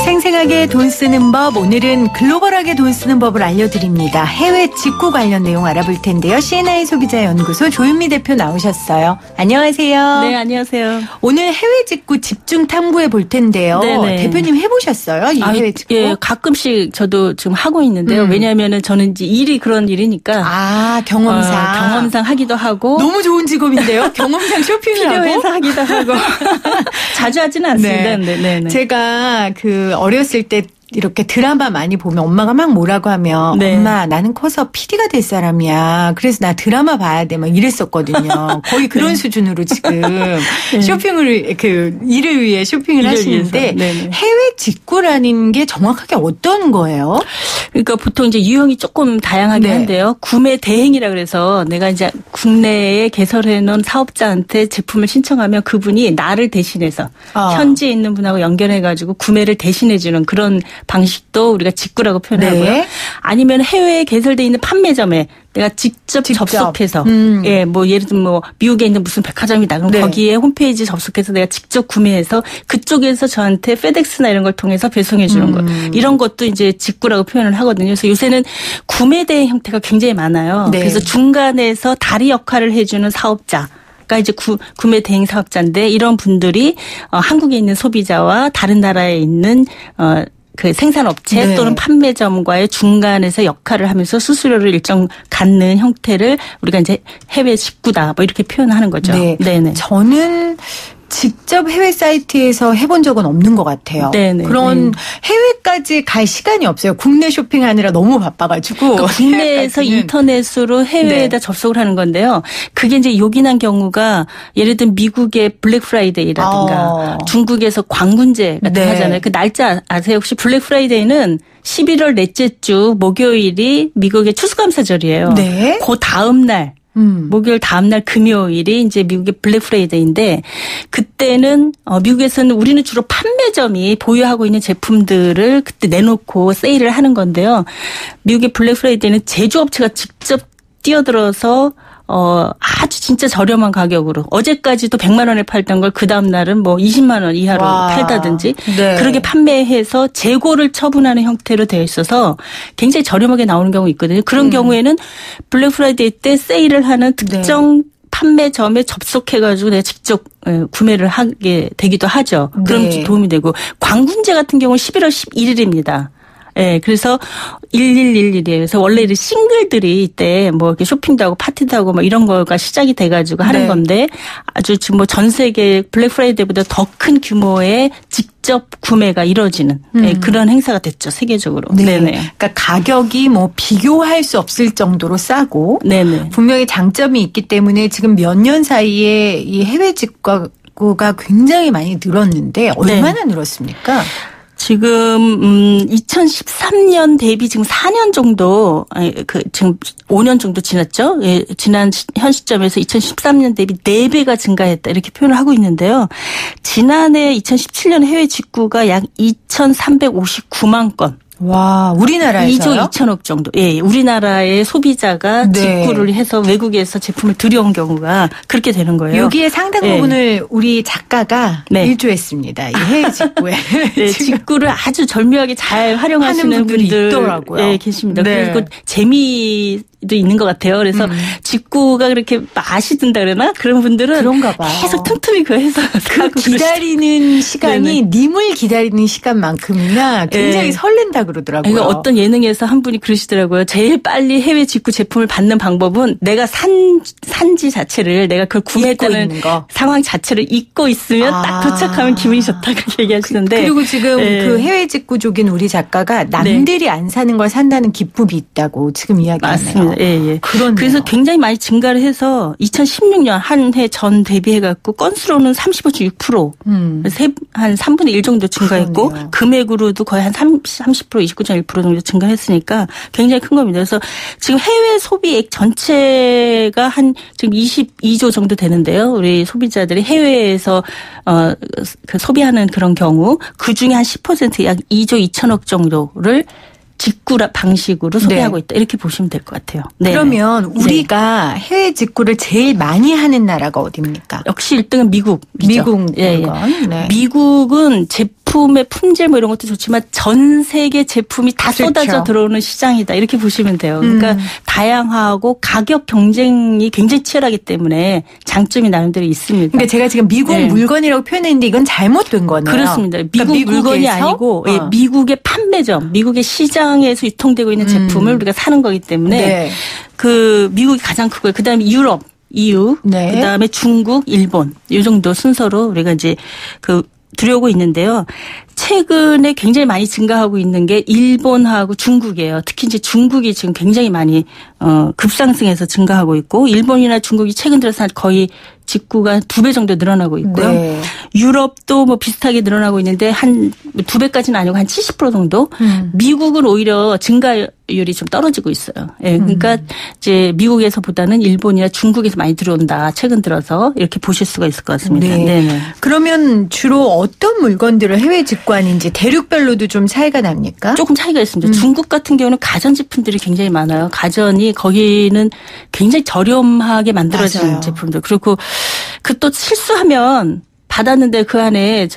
생생하게 돈 쓰는 법, 오늘은 글로벌하게 돈 쓰는 법을 알려드립니다. 해외 직구 관련 내용 알아볼 텐데요. CNI 소비자연구소 조윤미 대표 나오셨어요. 안녕하세요. 네, 안녕하세요. 오늘 해외 직구 집중 탐구해 볼 텐데요. 네네. 대표님 해보셨어요? 이 해외 직구? 예, 가끔씩 저도 지금 하고 있는데요. 왜냐하면은 저는 이제 일이 그런 일이니까. 경험상. 경험상 하기도 하고. 너무 좋은 직업인데요. 경험상 쇼핑을 하고. 필요해서 하기도 하고. 자주 하지는 않습니다. 네. 제가 어렸을 때 이렇게 드라마 많이 보면 엄마가 막 뭐라고 하면 네. 엄마 나는 커서 PD가 될 사람이야. 그래서 나 드라마 봐야 돼. 막 이랬었거든요. 거의 그런 네. 수준으로 지금 쇼핑을 일을 위해 쇼핑을 하시는데 해외 직구라는 게 정확하게 어떤 거예요? 그러니까 보통 이제 유형이 조금 다양하긴 한데요. 구매 대행이라 그래서 내가 이제 국내에 개설해 놓은 사업자한테 제품을 신청하면 그분이 나를 대신해서 현지에 있는 분하고 연결해 가지고 구매를 대신해 주는 그런 방식도 우리가 직구라고 표현하고요. 네. 아니면 해외에 개설되어 있는 판매점에 내가 직접 접속해서 예, 뭐 예를 들면 뭐 미국에 있는 무슨 백화점이다. 그럼 거기에 홈페이지 접속해서 내가 직접 구매해서 그쪽에서 저한테 페덱스나 이런 걸 통해서 배송해 주는 거. 이런 것도 이제 직구라고 표현을 하거든요. 그래서 요새는 구매 대행 형태가 굉장히 많아요. 그래서 중간에서 다리 역할을 해 주는 사업자 가 이제 구매 대행 사업자인데 이런 분들이 한국에 있는 소비자와 다른 나라에 있는 그 생산업체 또는 판매점과의 중간에서 역할을 하면서 수수료를 일정 갖는 형태를 우리가 이제 해외 직구다 뭐 이렇게 표현하는 거죠. 네. 네네. 저는 직접 해외 사이트에서 해본 적은 없는 것 같아요. 네네. 그런 해외까지 갈 시간이 없어요. 국내 쇼핑하느라 너무 바빠가지고. 그러니까 국내에서 인터넷으로 해외에다 접속을 하는 건데요. 그게 이제 요긴한 경우가 예를 들면 미국의 블랙 프라이데이라든가 중국에서 광군제 같은 거 하잖아요. 그 날짜 아세요? 혹시 블랙 프라이데이는 11월 넷째 주 목요일이 미국의 추수감사절이에요. 네. 그 다음 날. 목요일 다음날 금요일이 이제 미국의 블랙 프라이데이인데 그때는 미국에서는 우리는 주로 판매점이 보유하고 있는 제품들을 그때 내놓고 세일을 하는 건데요. 미국의 블랙 프라이데이는 제조업체가 직접 뛰어들어서 아주 진짜 저렴한 가격으로 어제까지도 100만 원에 팔던 걸 그 다음 날은 뭐 20만 원 이하로 팔다든지 그렇게 판매해서 재고를 처분하는 형태로 되어 있어서 굉장히 저렴하게 나오는 경우 있거든요. 그런 경우에는 블랙 프라이데이 때 세일을 하는 특정 판매점에 접속해가지고 내가 직접 구매를 하게 되기도 하죠. 그럼 도움이 되고 광군제 같은 경우는 11월 11일입니다. 예, 그래서 1111이에요. 그래서 원래 싱글들이 이때 뭐 이렇게 쇼핑도 하고 파티도 하고 뭐 이런 거가 시작이 돼가지고 하는 건데 아주 지금 뭐 전 세계 블랙 프라이데이보다 더 큰 규모의 직접 구매가 이루어지는 그런 행사가 됐죠, 세계적으로. 네. 네네. 그러니까 가격이 뭐 비교할 수 없을 정도로 싸고 네네. 분명히 장점이 있기 때문에 지금 몇 년 사이에 이 해외 직구가 굉장히 많이 늘었는데 얼마나 늘었습니까? 지금 2013년 대비 지금 4년 정도 지금 5년 정도 지났죠. 예, 지난 현 시점에서 2013년 대비 4배가 증가했다 이렇게 표현을 하고 있는데요. 지난해 2017년 해외 직구가 약 2,359만 건. 와, 우리나라에서요? 2조 2천억 정도. 예, 우리나라의 소비자가 직구를 해서 외국에서 제품을 들여온 경우가 그렇게 되는 거예요. 여기에 상당 부분을 우리 작가가 일조했습니다. 이 해외 직구에. 직구를 아주 절묘하게 잘 활용하시는 분들이 있더라고요. 예, 계십니다. 그리고 재미도 있는 것 같아요. 그래서 직구가 그렇게 맛이 든다 그러나 그런 분들은 그런가 봐. 계속 틈틈이 그거 해서 그 기다리는 시간이 님을 기다리는 시간만큼이나 굉장히 설렌다 그러더라고요. 그러니까 어떤 예능에서 한 분이 그러시더라고요. 제일 빨리 해외 직구 제품을 받는 방법은 내가 산지 자체를 내가 그걸 구매했다는 상황 자체를 잊고 있으면 딱 도착하면 기분이 좋다 그렇게 얘기하시는데 그리고 지금 그 해외 직구족인 우리 작가가 남들이 안 사는 걸 산다는 기쁨이 있다고 지금 이야기하네요. 맞습니다. 예. 그래서 굉장히 많이 증가를 해서 2016년 한 해 전 대비해갖고 건수로는 35.6%, 한 3분의 1 정도 증가했고 그러네요. 금액으로도 거의 한 30%, 29.1% 정도 증가했으니까 굉장히 큰 겁니다. 그래서 지금 해외 소비액 전체가 한 지금 22조 정도 되는데요. 우리 소비자들이 해외에서 그 소비하는 그런 경우 그 중에 한 10% 약 2조 2천억 정도를 직구 방식으로 소비하고 있다. 이렇게 보시면 될 것 같아요. 네. 그러면 우리가 해외 직구를 제일 많이 하는 나라가 어디입니까? 역시 1등은 미국이죠. 미국 물건. 네. 미국은 제품의 품질 뭐 이런 것도 좋지만 전 세계 제품이 다 쏟아져 들어오는 시장이다. 이렇게 보시면 돼요. 그러니까 다양하고 가격 경쟁이 굉장히 치열하기 때문에 장점이 나름대로 있습니다. 그러니까 제가 지금 미국 물건이라고 표현했는데 이건 잘못된 거네요. 그렇습니다. 미국 물건이 아니고 미국의 판매점, 미국의 시장에서 유통되고 있는 제품을 우리가 사는 거기 때문에 그 미국이 가장 크고요. 그다음에 유럽, EU, 그다음에 중국, 일본 이 정도 순서로 우리가 이제 들여오고 있는데요. 최근에 굉장히 많이 증가하고 있는 게 일본하고 중국이에요. 특히 이제 중국이 지금 굉장히 많이 급상승해서 증가하고 있고 일본이나 중국이 최근 들어서 거의 직구가 2배 정도 늘어나고 있고요. 유럽도 뭐 비슷하게 늘어나고 있는데 한 2배까지는 아니고 한 70% 정도. 미국은 오히려 증가율이 좀 떨어지고 있어요. 예, 그러니까 이제 미국에서보다는 일본이나 중국에서 많이 들어온다. 최근 들어서 이렇게 보실 수가 있을 것 같습니다. 네네. 그러면 주로 어떤 물건들을 해외 직구하는지 대륙별로도 좀 차이가 납니까? 조금 차이가 있습니다. 중국 같은 경우는 가전제품들이 굉장히 많아요. 가전이 거기는 굉장히 저렴하게 만들어진 제품들. 그리고 그 또 실수하면 받았는데 그 안에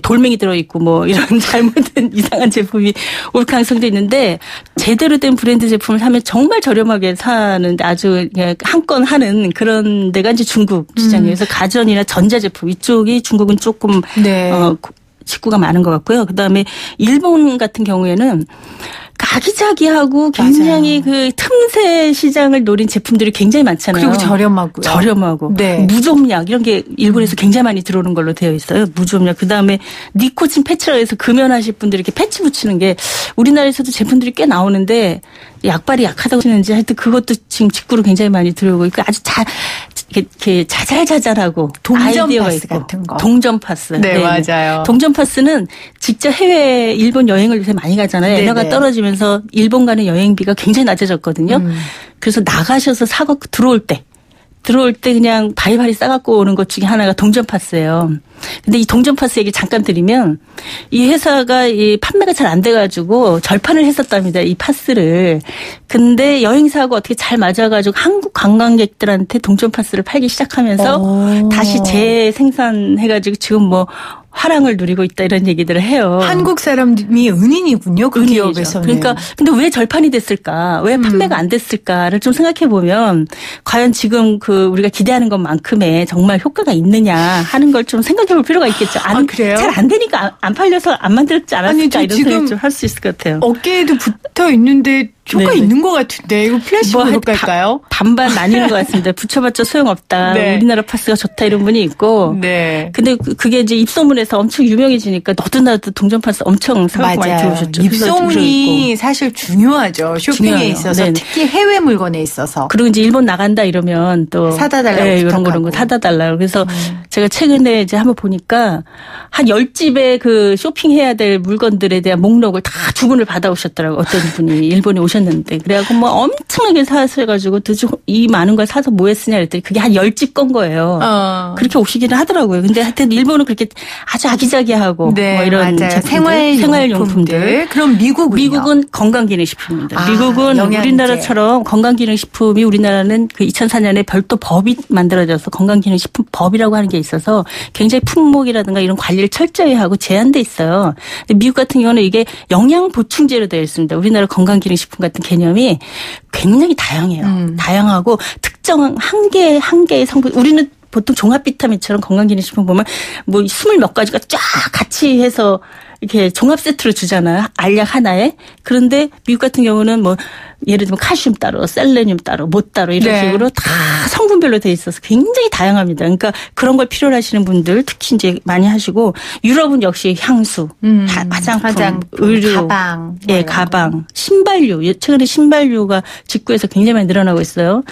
돌멩이 들어있고 뭐 이런 잘못된 이상한 제품이 올 가능성도 있는데 제대로 된 브랜드 제품을 사면 정말 저렴하게 사는데 아주 한 건 하는 그런 데가 이제 중국 시장이에요. 그래서 가전이나 전자제품 이쪽이 중국은 조금 직구가 많은 것 같고요. 그다음에 일본 같은 경우에는 아기자기하고 굉장히 그 틈새 시장을 노린 제품들이 굉장히 많잖아요. 그리고 저렴하고요. 저렴하고. 네. 무좀약 이런 게 일본에서 굉장히 많이 들어오는 걸로 되어 있어요. 무좀약. 그다음에 니코틴 패치라고 해서 금연하실 분들이 이렇게 패치 붙이는 게 우리나라에서도 제품들이 꽤 나오는데 약발이 약하다고 하시는지 하여튼 그것도 지금 직구로 굉장히 많이 들어오고 있고 아주 이렇게 자잘자잘하고 동전 아이디어가 파스 있고. 같은 거. 동전 파스. 네, 맞아요. 동전 파스는 직접 해외 일본 여행을 요새 많이 가잖아요. 엔화가 떨어지면서 일본 가는 여행비가 굉장히 낮아졌거든요. 그래서 나가셔서 사고 들어올 때 그냥 바리바리 싸갖고 오는 것 중에 하나가 동전 파스예요. 근데 이 동전 파스 얘기 잠깐 드리면 이 회사가 이 판매가 잘 안 돼가지고 절판을 했었답니다. 이 파스를. 근데 여행사하고 어떻게 잘 맞아가지고 한국 관광객들한테 동전 파스를 팔기 시작하면서 다시 재생산해가지고 지금 뭐 화랑을 누리고 있다 이런 얘기들을 해요. 한국 사람이 은인이군요. 그 은인이죠. 기업에서는. 그러니까 근데 왜 절판이 됐을까? 왜 판매가 안 됐을까를 좀 생각해 보면 과연 지금 그 우리가 기대하는 것만큼의 정말 효과가 있느냐 하는 걸 좀 생각해 볼 필요가 있겠죠. 그래요? 잘 안 되니까 안 팔려서 안 만들지 않았을까 이런 생각 좀 할 수 있을 것 같아요. 어깨에도 붙어 있는데 효과 네네. 있는 것 같은데 이거 플래시보 효과일까요? 반반 나뉘는 것 같습니다. 붙여봤자 소용없다. 네. 우리나라 파스가 좋다 이런 분이 있고. 네. 근데 그게 이제 입소문에서 엄청 유명해지니까 너도 나도 동전 파스 엄청 사갖고 많이 들어오셨죠. 입소문이 사실 중요하죠. 쇼핑에 중요해요. 있어서 네네. 특히 해외 물건에 있어서. 그리고 이제 일본 나간다 이러면 또 사다 달라고 네, 이런 부탁하고. 거 사다 달라고. 그래서 제가 최근에 이제 한번 보니까 한 10집의 그 쇼핑해야 될 물건들에 대한 목록을 다 주문을 받아오셨더라고요. 어떤 분이 일본에 오셨는데. 그래갖고 뭐 엄청나게 사셔가지고 도대체 이 많은 걸 사서 뭐 했으냐 그랬더니 그게 한 10집 건 거예요. 그렇게 오시기는 하더라고요. 근데 하여튼 일본은 그렇게 아주 아기자기하고 네, 뭐 이런 맞아요. 제품들, 생활용품들. 그럼 미국은 건강기능식품입니다. 미국은 영양제. 우리나라처럼 건강기능식품이 우리나라는 그 2004년에 별도 법이 만들어져서 건강기능식품 법이라고 하는 게 있어서 굉장히 품목이라든가 이런 관리를 철저히 하고 제한돼 있어요. 근데 미국 같은 경우는 이게 영양보충제로 되어 있습니다. 우리나라 건강기능식품 같은 개념이 굉장히 다양해요. 다양하고 특정 한 개의 성분 우리는 보통 종합 비타민처럼 건강기능식품 보면 뭐 20몇 가지가 쫙 같이 해서 이렇게 종합 세트로 주잖아요. 알약 하나에. 그런데 미국 같은 경우는 뭐 예를 들면 칼슘 따로, 셀레늄 따로, 뭐 따로 이런 식으로 다 성분별로 돼 있어서 굉장히 다양합니다. 그러니까 그런 걸 필요로 하시는 분들 특히 이제 많이 하시고 유럽은 역시 향수, 화장품, 의류, 가방, 예, 가방, 신발류. 최근에 신발류가 직구에서 굉장히 많이 늘어나고 있어요.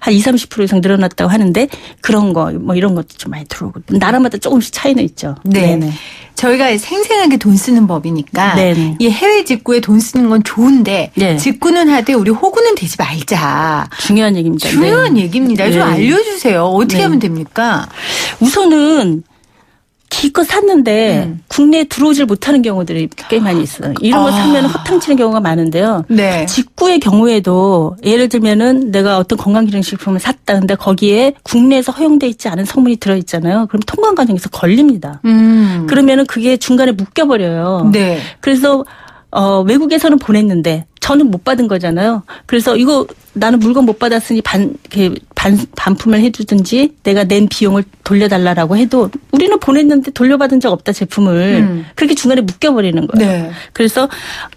한 20-30% 이상 늘어났다고 하는데 그런 거, 뭐 이런 것도 좀 많이 들어오고 나라마다 조금씩 차이는 있죠. 네. 네네. 저희가 생생하게 돈 쓰는 법이니까 네네. 이 해외 직구에 돈 쓰는 건 좋은데 네. 직구는 하되 우리 호구는 되지 말자. 중요한 얘기입니다. 중요한 네. 얘기입니다. 네. 좀 알려주세요. 어떻게 네. 하면 됩니까? 우선은 기껏 샀는데 국내에 들어오질 못하는 경우들이 꽤 많이 있어요. 이런 거 사면 허탕치는 경우가 많은데요. 네. 직구의 경우에도 예를 들면은 내가 어떤 건강기능식품을 샀다. 근데 거기에 국내에서 허용돼 있지 않은 성분이 들어있잖아요. 그럼 통관 과정에서 걸립니다. 그러면은 그게 중간에 묶여버려요. 네. 그래서 외국에서는 보냈는데 저는 못 받은 거잖아요. 그래서 이거 나는 물건 못 받았으니 반품을 해주든지 내가 낸 비용을 돌려달라고 해도 우리는 보냈는데 돌려받은 적 없다 제품을 그렇게 중간에 묶여버리는 거예요. 네. 그래서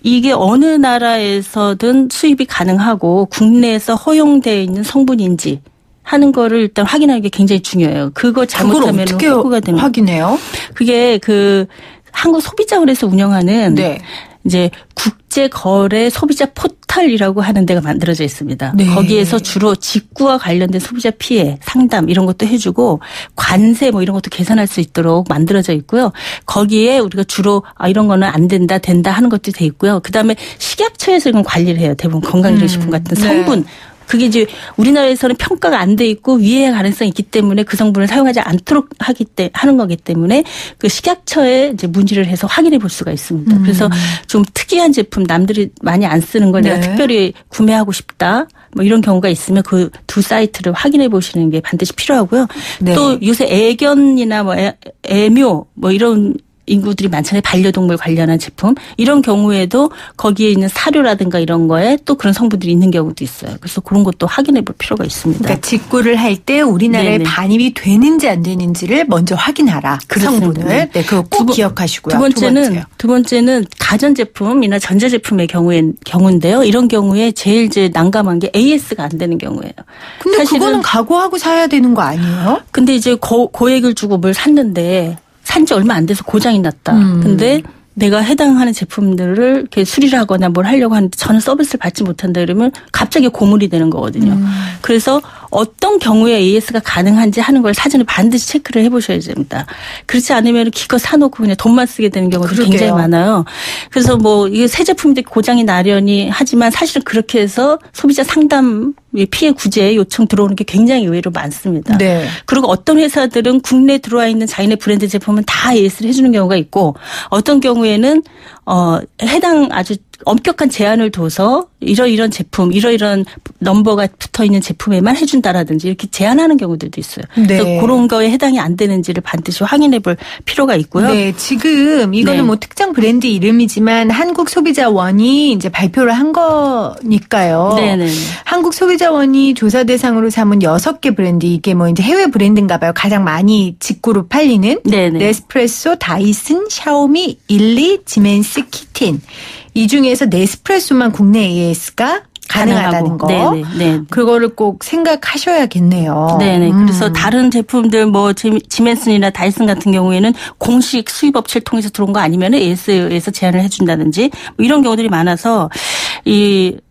이게 어느 나라에서든 수입이 가능하고 국내에서 허용되어 있는 성분인지 하는 거를 일단 확인하는 게 굉장히 중요해요. 그거 잘못하면 어떻게 호구가 되는 거예요. 확인해요? 그게 그 한국 소비자원에서 운영하는 네. 이제 국제거래 소비자 포털이라고 하는 데가 만들어져 있습니다. 네. 거기에서 주로 직구와 관련된 소비자 피해 상담 이런 것도 해주고 관세 뭐 이런 것도 계산할 수 있도록 만들어져 있고요. 거기에 우리가 주로 이런 거는 안 된다 된다 하는 것도 돼 있고요. 그다음에 식약처에서 이건 관리를 해요. 대부분 건강기능식품 같은 성분. 네. 그게 이제 우리나라에서는 평가가 안 돼 있고 위해의 가능성이 있기 때문에 그 성분을 사용하지 않도록 하는 거기 때문에 그 식약처에 이제 문의를 해서 확인해 볼 수가 있습니다. 그래서 좀 특이한 제품 남들이 많이 안 쓰는 걸 네. 내가 특별히 구매하고 싶다. 뭐 이런 경우가 있으면 그 두 사이트를 확인해 보시는 게 반드시 필요하고요. 네. 또 요새 애견이나 뭐 애묘 뭐 이런 인구들이 많잖아요. 반려동물 관련한 제품. 이런 경우에도 거기에 있는 사료라든가 이런 거에 또 그런 성분들이 있는 경우도 있어요. 그래서 그런 것도 확인해 볼 필요가 있습니다. 그러니까 직구를 할 때 우리나라에 네네. 반입이 되는지 안 되는지를 먼저 확인하라. 그 성분을. 네, 그거 꼭 기억하시고요. 두 번째는 가전제품이나 전자제품의 경우인데요. 이런 경우에 제일 이제 난감한 게 AS가 안 되는 경우예요. 근데 사실은 그거는 각오하고 사야 되는 거 아니에요? 근데 이제 고액을 주고 뭘 샀는데 산지 얼마 안 돼서 고장이 났다. 근데 내가 해당하는 제품들을 이렇게 수리를 하거나 뭘 하려고 하는데 저는 서비스를 받지 못한다 그러면 갑자기 고물이 되는 거거든요. 그래서 어떤 경우에 AS가 가능한지 하는 걸 사전에 반드시 체크를 해보셔야 됩니다. 그렇지 않으면 기껏 사놓고 그냥 돈만 쓰게 되는 경우도 굉장히 많아요. 그래서 뭐 이게 새 제품인데 고장이 나려니 하지만 사실은 그렇게 해서 소비자 상담 피해 구제 요청 들어오는 게 굉장히 의외로 많습니다. 네. 그리고 어떤 회사들은 국내에 들어와 있는 자기네 브랜드 제품은 다 AS를 해주는 경우가 있고 어떤 경우에는 해당 아주 엄격한 제한을 둬서 이런 제품, 이런 넘버가 붙어 있는 제품에만 해준다라든지 이렇게 제한하는 경우들도 있어요. 네. 그래서 그런 거에 해당이 안 되는지를 반드시 확인해 볼 필요가 있고요. 네, 지금 이거는 뭐 특정 브랜드 이름이지만 한국소비자원이 이제 발표를 한 거니까요. 네네. 한국소비자원이 조사 대상으로 삼은 6개 브랜드 이게 뭐 이제 해외 브랜드인가 봐요. 가장 많이 직구로 팔리는 네스프레소, 다이슨, 샤오미, 일리, 지멘스, 키틴. 이 중에서 네스프레소만 국내 AS가 가능하다는 거. 네네. 그거를 꼭 생각하셔야겠네요. 네네. 그래서 다른 제품들 뭐 지멘슨이나 다이슨 같은 경우에는 공식 수입 업체를 통해서 들어온 거 아니면 AS에서 제한을 해준다든지 뭐 이런 경우들이 많아서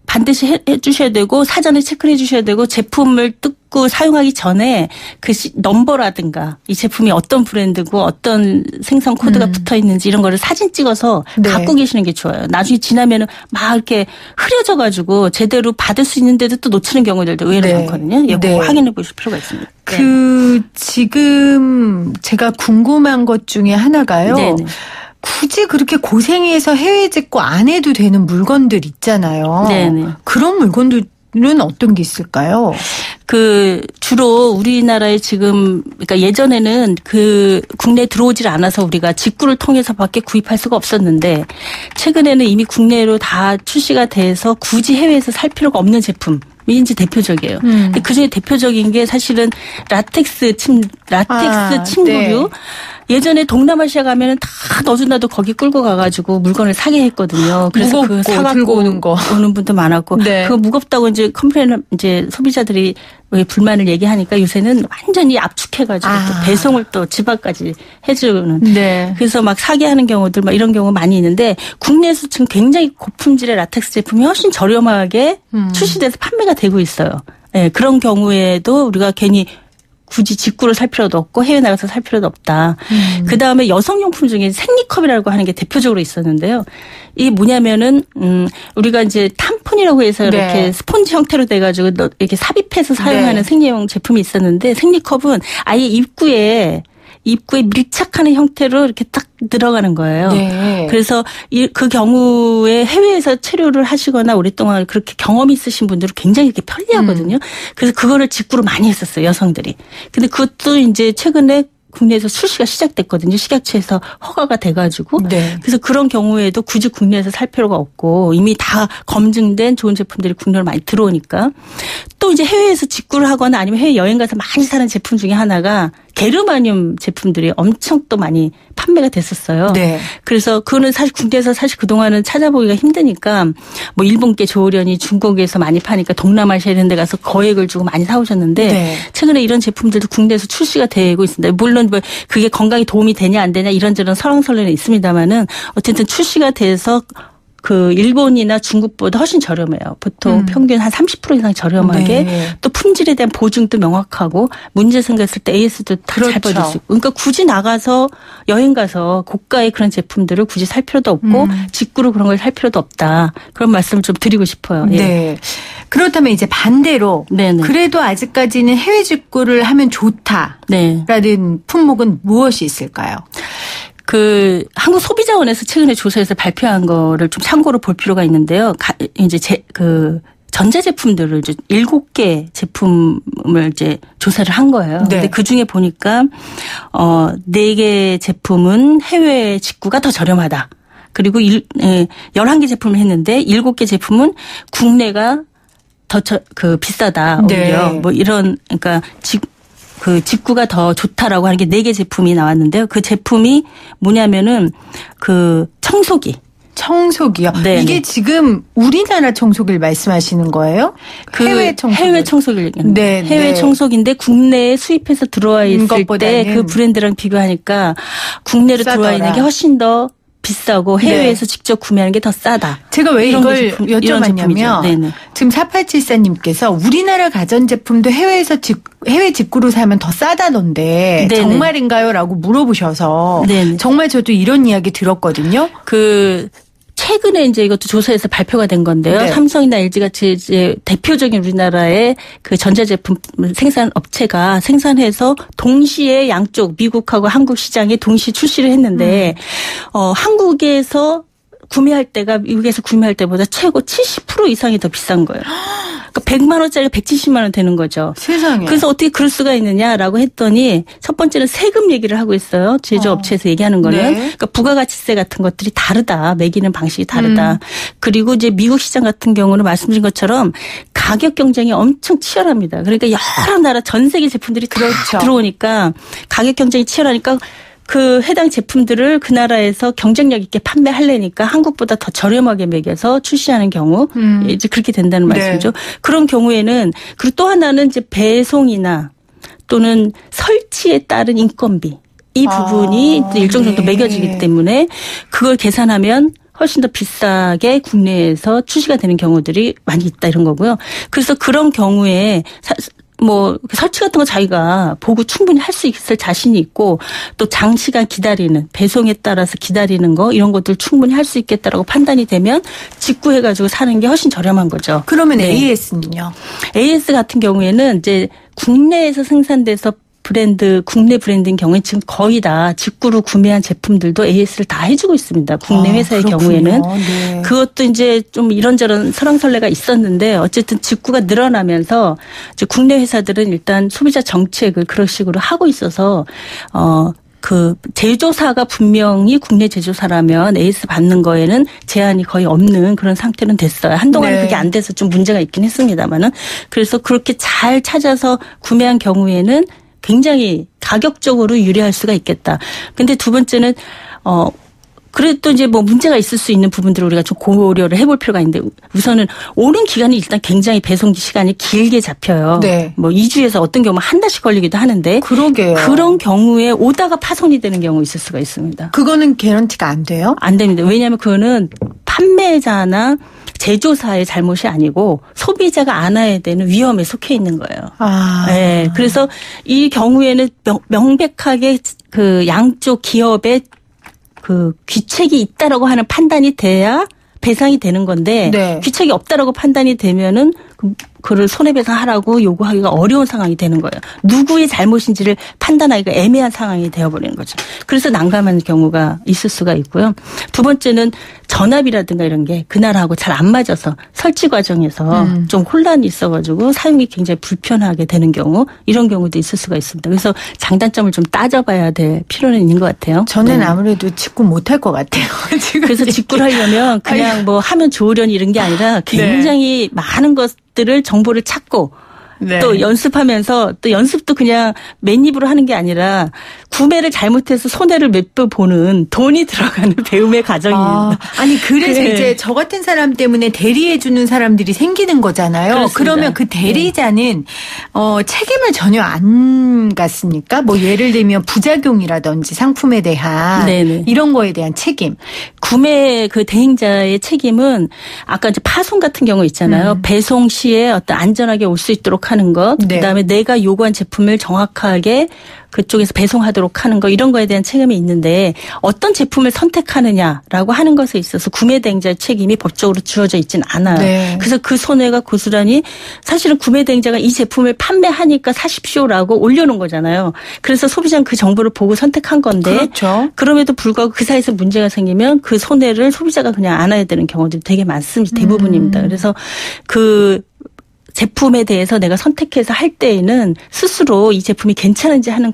반드시 해주셔야 되고 사전에 체크를 해주셔야 되고 제품을 뜯고 사용하기 전에 그 넘버라든가 이 제품이 어떤 브랜드고 어떤 생산 코드가 붙어 있는지 이런 거를 사진 찍어서 갖고 계시는 게 좋아요. 나중에 지나면은 막 이렇게 흐려져가지고 제대로 받을 수 있는데도 또 놓치는 경우들도 의외로 많거든요. 이거 확인해 보실 필요가 있습니다. 지금 제가 궁금한 것 중에 하나가요. 네네. 굳이 그렇게 고생해서 해외 직구 안 해도 되는 물건들 있잖아요. 네네. 그런 물건들은 어떤 게 있을까요? 주로 우리나라에 지금, 그러니까 예전에는 국내에 들어오질 않아서 우리가 직구를 통해서밖에 구입할 수가 없었는데, 최근에는 이미 국내로 다 출시가 돼서 굳이 해외에서 살 필요가 없는 제품. 이제 대표적이에요. 근데 그중에 대표적인 게 사실은 라텍스 침구류. 예전에 동남아시아 가면은 다 너도나도 거기 끌고 가가지고 물건을 사게 했거든요. 그래서 그 사갖고 오는 분도 많았고, 그거 무겁다고 이제 이제 소비자들이 왜 불만을 얘기하니까 요새는 완전히 압축해가지고 또 배송을 또 집 앞까지 해주는. 그래서 막 사게 하는 경우들 막 이런 경우 많이 있는데 국내에서 지금 굉장히 고품질의 라텍스 제품이 훨씬 저렴하게 출시돼서 판매가 되고 있어요. 네, 그런 경우에도 우리가 괜히 굳이 직구를 살 필요도 없고 해외 나가서 살 필요도 없다. 그다음에 여성용품 중에 생리컵이라고 하는 게 대표적으로 있었는데요. 이게 뭐냐면은 우리가 이제 탐폰이라고 해서 이렇게 스폰지 형태로 돼가지고 이렇게 삽입해서 사용하는 생리용 제품이 있었는데 생리컵은 아예 입구에 밀착하는 형태로 이렇게 딱 들어가는 거예요. 그래서 그 경우에 해외에서 체류를 하시거나 오랫동안 그렇게 경험이 있으신 분들은 굉장히 이렇게 편리하거든요. 그래서 그거를 직구로 많이 했었어요, 여성들이. 근데 그것도 이제 최근에 국내에서 출시가 시작됐거든요. 식약처에서 허가가 돼가지고. 그래서 그런 경우에도 굳이 국내에서 살 필요가 없고 이미 다 검증된 좋은 제품들이 국내로 많이 들어오니까. 또 이제 해외에서 직구를 하거나 아니면 해외 여행 가서 많이 사는 제품 중에 하나가 게르마늄 제품들이 엄청 또 많이 판매가 됐었어요. 그래서 그거는 사실 국내에서 그동안은 찾아보기가 힘드니까 뭐 일본께 좋으려니 중국에서 많이 파니까 동남아시아 이런 데 가서 거액을 주고 많이 사오셨는데 최근에 이런 제품들도 국내에서 출시가 되고 있습니다. 물론 뭐 그게 건강에 도움이 되냐 안 되냐 이런저런 설왕설래는 있습니다만은 어쨌든 출시가 돼서 일본이나 중국보다 훨씬 저렴해요. 보통 평균 한 30% 이상 저렴하게 또 품질에 대한 보증도 명확하고 문제 생겼을 때 AS도 다 잘 받을 수 있고. 그러니까 굳이 나가서 여행 가서 고가의 그런 제품들을 굳이 살 필요도 없고 직구로 그런 걸 살 필요도 없다. 그런 말씀을 좀 드리고 싶어요. 그렇다면 이제 반대로 그래도 아직까지는 해외 직구를 하면 좋다라는 품목은 무엇이 있을까요? 한국소비자원에서 최근에 조사해서 발표한 거를 좀 참고로 볼 필요가 있는데요. 이제 전자제품들을 이제 7개 제품을 이제 조사를 한 거예요. 네. 근데 그 중에 보니까 4개 제품은 해외 직구가 더 저렴하다. 그리고 11개 제품을 했는데 7개 제품은 국내가 더 비싸다. 오히려. 네. 뭐 이런 그러니까 직구가 더 좋다라고 하는 게 4개 제품이 나왔는데요. 그 제품이 뭐냐면은 그 청소기요. 네. 이게 지금 우리나라 청소기를 말씀하시는 거예요? 해외 청소기를 얘기하는데 네, 해외 청소기인데 국내에 수입해서 들어와 있을 때 그 브랜드랑 비교하니까 국내로 싸더라. 들어와 있는 게 훨씬 더 비싸고 해외에서 직접 구매하는 게 더 싸다. 제가 왜 이걸 여쭤봤냐면 지금 4874님께서 우리나라 가전제품도 해외 직구로 사면 더 싸다던데 네네. 정말인가요? 라고 물어보셔서 네네. 정말 저도 이런 이야기 들었거든요. 최근에 이제 이것도 조사에서 발표가 된 건데요. 네. 삼성이나 LG 같이 이제 대표적인 우리나라의 그 전자제품 생산 업체가 생산해서 동시에 양쪽 미국하고 한국 시장에 동시에 출시를 했는데 한국에서 구매할 때가 미국에서 구매할 때보다 최고 70% 이상이 더 비싼 거예요. 그러니까 100만 원짜리가 170만 원 되는 거죠. 세상에. 그래서 어떻게 그럴 수가 있느냐라고 했더니 첫 번째는 세금 얘기를 하고 있어요. 제조업체에서 얘기하는 거는. 네. 그러니까 부가가치세 같은 것들이 다르다. 매기는 방식이 다르다. 그리고 이제 미국 시장 같은 경우는 말씀드린 것처럼 가격 경쟁이 엄청 치열합니다. 그러니까 여러 나라 전 세계 제품들이 다 들어오니까 가격 경쟁이 치열하니까 그 해당 제품들을 그 나라에서 경쟁력 있게 판매하려니까 한국보다 더 저렴하게 매겨서 출시하는 경우 이제 그렇게 된다는 말씀이죠. 그런 경우에는 그리고 또 하나는 이제 배송이나 또는 설치에 따른 인건비 이 부분이 일정 정도 매겨지기 때문에 그걸 계산하면 훨씬 더 비싸게 국내에서 출시가 되는 경우들이 많이 있다 이런 거고요. 그래서 그런 경우에 뭐 설치 같은 거 자기가 보고 충분히 할 수 있을 자신이 있고 또 장시간 기다리는 배송에 따라서 기다리는 거 이런 것들 충분히 할 수 있겠다라고 판단이 되면 직구해가지고 사는 게 훨씬 저렴한 거죠. 그러면 AS는요? AS 같은 경우에는 이제 국내에서 생산돼서 국내 브랜드인 경우에 지금 거의 다 직구로 구매한 제품들도 AS를 다 해주고 있습니다. 국내 회사의 경우에는. 네. 그것도 이제 좀 이런저런 설왕설래가 있었는데 어쨌든 직구가 늘어나면서 이제 국내 회사들은 일단 소비자 정책을 그런 식으로 하고 있어서 그 제조사가 분명히 국내 제조사라면 AS 받는 거에는 제한이 거의 없는 그런 상태는 됐어요. 한동안은 그게 안 돼서 좀 문제가 있긴 했습니다만은 그래서 그렇게 잘 찾아서 구매한 경우에는 굉장히 가격적으로 유리할 수가 있겠다. 근데 두 번째는 그래도 이제 뭐 문제가 있을 수 있는 부분들을 우리가 좀 고려를 해볼 필요가 있는데 우선은 오는 기간이 일단 굉장히 배송 시간이 길게 잡혀요. 네. 뭐 2주에서 어떤 경우는 한 달씩 걸리기도 하는데. 그러게요. 그런 경우에 오다가 파손이 되는 경우 있을 수가 있습니다. 그거는 개런티가 안 돼요? 안 됩니다. 왜냐하면 그거는 판매자나 제조사의 잘못이 아니고 소비자가 안아야 되는 위험에 속해 있는 거예요. 네. 그래서 이 경우에는 명백하게 그 양쪽 기업의 그 귀책이 있다라고 하는 판단이 돼야 배상이 되는 건데 귀책이 없다라고 판단이 되면은 그를 손해배상하라고 요구하기가 어려운 상황이 되는 거예요. 누구의 잘못인지를 판단하기가 애매한 상황이 되어버리는 거죠. 그래서 난감한 경우가 있을 수가 있고요. 두 번째는 전압이라든가 이런 게 그 나라하고 잘 안 맞아서 설치 과정에서 좀 혼란이 있어가지고 사용이 굉장히 불편하게 되는 경우 이런 경우도 있을 수가 있습니다. 그래서 장단점을 좀 따져봐야 될 필요는 있는 것 같아요. 저는 아무래도 직구 못할 것 같아요. 그래서 직구를 하려면 그냥 뭐 하면 좋으려니 이런 게 아니라 굉장히 많은 것들을 정보를 찾고 또 연습하면서 또 연습도 그냥 맨입으로 하는 게 아니라 구매를 잘못해서 손해를 몇 번 보는 돈이 들어가는 배움의 과정입니다. 아니 그래서 이제 저 같은 사람 때문에 대리해 주는 사람들이 생기는 거잖아요. 그렇습니다. 그러면 그 대리자는 책임을 전혀 안 갖습니까? 뭐 예를 들면 부작용이라든지 상품에 대한 이런 거에 대한 책임. 구매 그 대행자의 책임은 아까 이제 파손 같은 경우 있잖아요. 배송 시에 어떤 안전하게 올 수 있도록 하는 것, 네. 그다음에 내가 요구한 제품을 정확하게 그쪽에서 배송하도록 하는 거 이런 거에 대한 책임이 있는데 어떤 제품을 선택하느냐라고 하는 것에 있어서 구매대행자의 책임이 법적으로 주어져 있진 않아요. 네. 그래서 그 손해가 고스란히 사실은 구매대행자가 이 제품을 판매하니까 사십시오라고 올려놓은 거잖아요. 그래서 소비자는 그 정보를 보고 선택한 건데 그렇죠. 그럼에도 불구하고 그 사이에서 문제가 생기면 그 손해를 소비자가 그냥 안아야 되는 경우들이 되게 많습니다. 대부분입니다. 그래서 그 제품에 대해서 내가 선택해서 할 때에는 스스로 이 제품이 괜찮은지 하는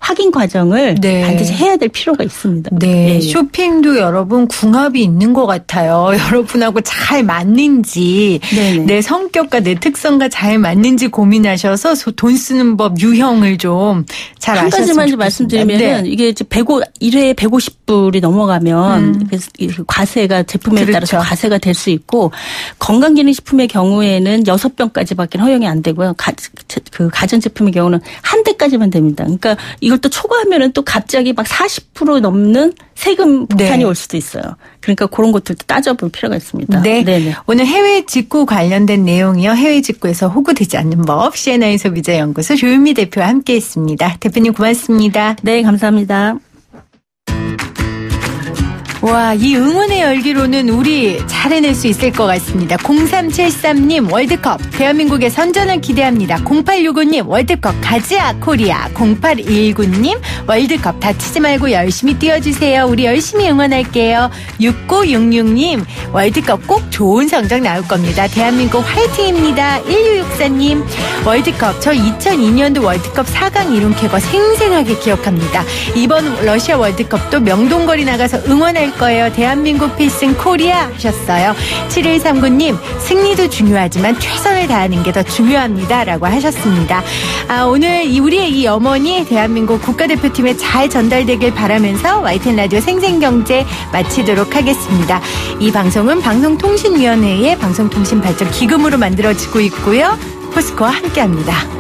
확인 과정을 네. 반드시 해야 될 필요가 있습니다. 네. 예. 쇼핑도 여러분 궁합이 있는 것 같아요. 여러분하고 잘 맞는지 네네. 내 성격과 내 특성과 잘 맞는지 고민하셔서 돈 쓰는 법 유형을 좀 잘 한 아셨으면 가지만 좋겠습니다. 말씀드리면 네. 이게 이제 1회에 150불이 넘어가면 그 과세가 제품에 그렇죠. 따라서 과세가 될 수 있고 건강기능식품의 경우에는 6병까지밖에 허용이 안 되고요. 그 가전제품의 경우는 한 대까지만 됩니다. 그러니까 이걸 또 초과하면은 또 갑자기 막 40% 넘는 세금 폭탄이 네. 올 수도 있어요. 그러니까 그런 것들도 따져볼 필요가 있습니다. 네. 네네. 오늘 해외 직구 관련된 내용이요. 해외 직구에서 호구되지 않는 법 CNI 소비자연구소 조윤미 대표와 함께했습니다. 대표님 고맙습니다. 네, 감사합니다. 와, 이 응원의 열기로는 우리 잘 해낼 수 있을 것 같습니다. 0373님 월드컵 대한민국의 선전을 기대합니다. 0865님 월드컵 가자 코리아. 0819님 월드컵 다치지 말고 열심히 뛰어주세요. 우리 열심히 응원할게요. 6966님 월드컵 꼭 좋은 성적 나올 겁니다. 대한민국 화이팅입니다. 1664님 월드컵 저 2002년도 월드컵 4강 이룬 쾌거 생생하게 기억합니다. 이번 러시아 월드컵도 명동거리 나가서 응원할 거예요. 대한민국 필승 코리아 하셨어요. 7139님 승리도 중요하지만 최선을 다하는 게 더 중요합니다. 라고 하셨습니다. 오늘 우리의 이 염원이 대한민국 국가대표팀에 잘 전달되길 바라면서 YTN 라디오 생생경제 마치도록 하겠습니다. 이 방송은 방송통신위원회의 방송통신발전기금으로 만들어지고 있고요. 포스코와 함께합니다.